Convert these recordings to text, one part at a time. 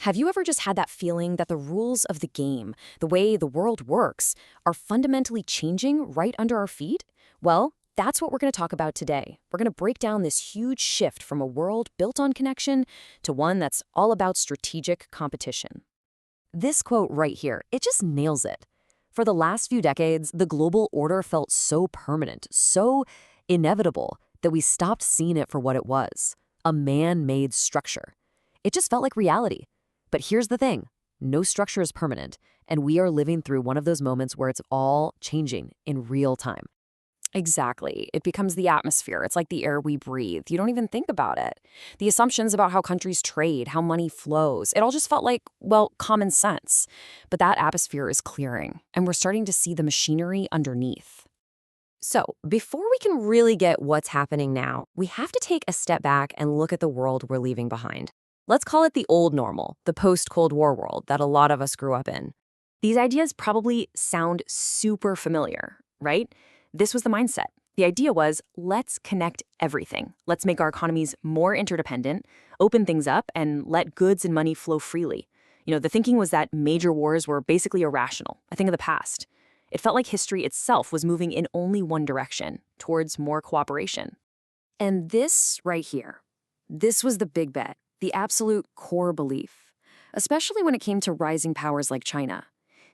Have you ever just had that feeling that the rules of the game, the way the world works, are fundamentally changing right under our feet? Well, that's what we're going to talk about today. We're going to break down this huge shift from a world built on connection to one that's all about strategic competition. This quote right here, it just nails it. For the last few decades, the global order felt so permanent, so inevitable, that we stopped seeing it for what it was, a man-made structure. It just felt like reality. But here's the thing, no structure is permanent, and we are living through one of those moments where it's all changing in real time. Exactly. It becomes the atmosphere. It's like the air we breathe. You don't even think about it. The assumptions about how countries trade, how money flows, it all just felt like, well, common sense. But that atmosphere is clearing, and we're starting to see the machinery underneath. So, before we can really get what's happening now, we have to take a step back and look at the world we're leaving behind. Let's call it the old normal, the post-Cold War world that a lot of us grew up in. These ideas probably sound super familiar, right? This was the mindset. The idea was, let's connect everything. Let's make our economies more interdependent, open things up, and let goods and money flow freely. The thinking was that major wars were basically irrational, a thing of the past. It felt like history itself was moving in only one direction, towards more cooperation. And this right here, this was the big bet. The absolute core belief, especially when it came to rising powers like China.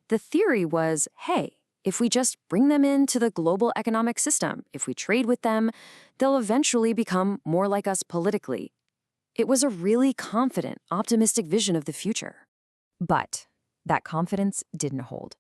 The theory was, hey, if we just bring them into the global economic system, if we trade with them, they'll eventually become more like us politically. It was a really confident, optimistic vision of the future. But that confidence didn't hold.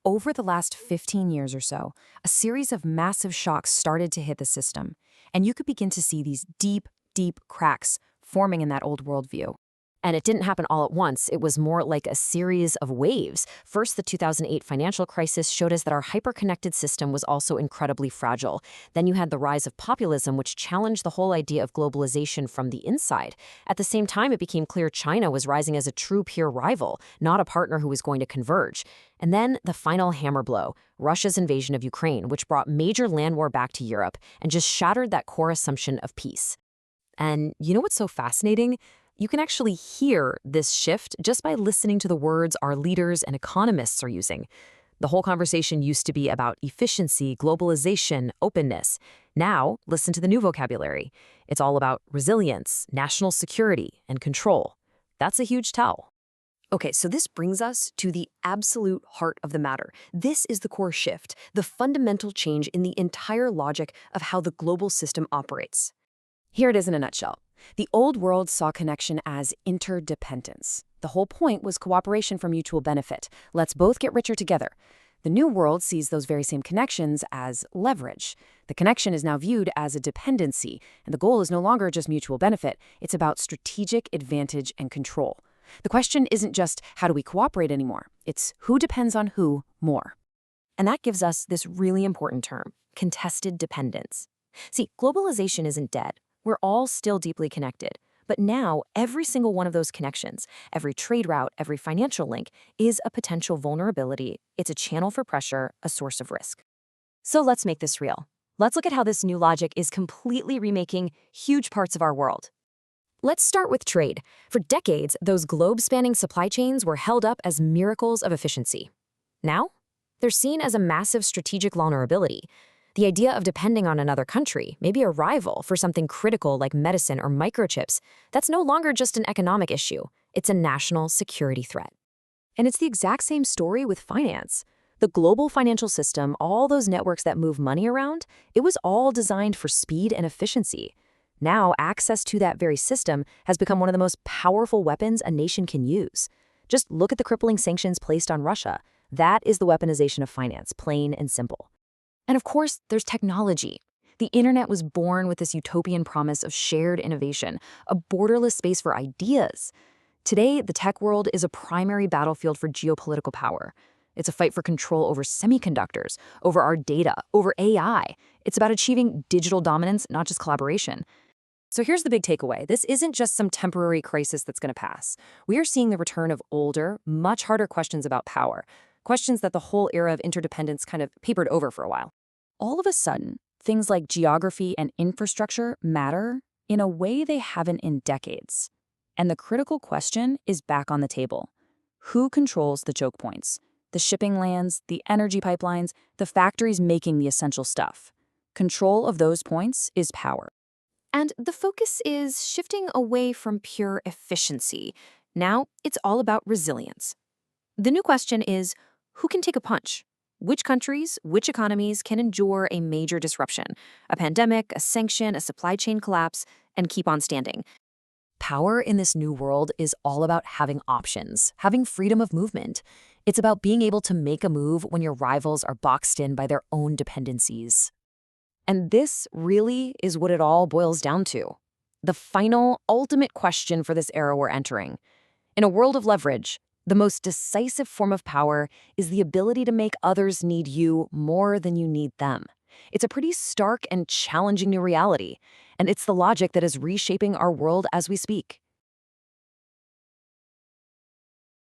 Over the last 15 years or so, a series of massive shocks started to hit the system, and you could begin to see these deep, deep cracks forming in that old worldview. And it didn't happen all at once. It was more like a series of waves. First, the 2008 financial crisis showed us that our hyper-connected system was also incredibly fragile. Then you had the rise of populism, which challenged the whole idea of globalization from the inside. At the same time, it became clear China was rising as a true peer rival, not a partner who was going to converge. And then the final hammer blow, Russia's invasion of Ukraine, which brought major land war back to Europe and just shattered that core assumption of peace. And you know what's so fascinating? You can actually hear this shift just by listening to the words our leaders and economists are using. The whole conversation used to be about efficiency, globalization, openness. Now, listen to the new vocabulary. It's all about resilience, national security, and control. That's a huge tell. Okay, so this brings us to the absolute heart of the matter. This is the core shift, the fundamental change in the entire logic of how the global system operates. Here it is in a nutshell. The old world saw connection as interdependence. The whole point was cooperation for mutual benefit. Let's both get richer together. The new world sees those very same connections as leverage. The connection is now viewed as a dependency, and the goal is no longer just mutual benefit. It's about strategic advantage and control. The question isn't just how do we cooperate anymore. It's who depends on who more. And that gives us this really important term, contested dependence. See, globalization isn't dead. We're all still deeply connected. But now, every single one of those connections, every trade route, every financial link, is a potential vulnerability. It's a channel for pressure, a source of risk. So let's make this real. Let's look at how this new logic is completely remaking huge parts of our world. Let's start with trade. For decades, those globe-spanning supply chains were held up as miracles of efficiency. Now, they're seen as a massive strategic vulnerability. The idea of depending on another country, maybe a rival, for something critical like medicine or microchips, that's no longer just an economic issue. It's a national security threat. And it's the exact same story with finance. The global financial system, all those networks that move money around, it was all designed for speed and efficiency. Now, access to that very system has become one of the most powerful weapons a nation can use. Just look at the crippling sanctions placed on Russia. That is the weaponization of finance, plain and simple. And of course, there's technology. The internet was born with this utopian promise of shared innovation, a borderless space for ideas. Today, the tech world is a primary battlefield for geopolitical power. It's a fight for control over semiconductors, over our data, over AI. It's about achieving digital dominance, not just collaboration. So here's the big takeaway. This isn't just some temporary crisis that's going to pass. We are seeing the return of older, much harder questions about power, questions that the whole era of interdependence kind of papered over for a while. All of a sudden, things like geography and infrastructure matter in a way they haven't in decades. And the critical question is back on the table. Who controls the choke points? The shipping lanes, the energy pipelines, the factories making the essential stuff. Control of those points is power. And the focus is shifting away from pure efficiency. Now it's all about resilience. The new question is, who can take a punch? Which countries, which economies can endure a major disruption, a pandemic, a sanction, a supply chain collapse, and keep on standing? Power in this new world is all about having options, having freedom of movement. It's about being able to make a move when your rivals are boxed in by their own dependencies. And this really is what it all boils down to. The final, ultimate question for this era we're entering. In a world of leverage, the most decisive form of power is the ability to make others need you more than you need them. It's a pretty stark and challenging new reality, and it's the logic that is reshaping our world as we speak.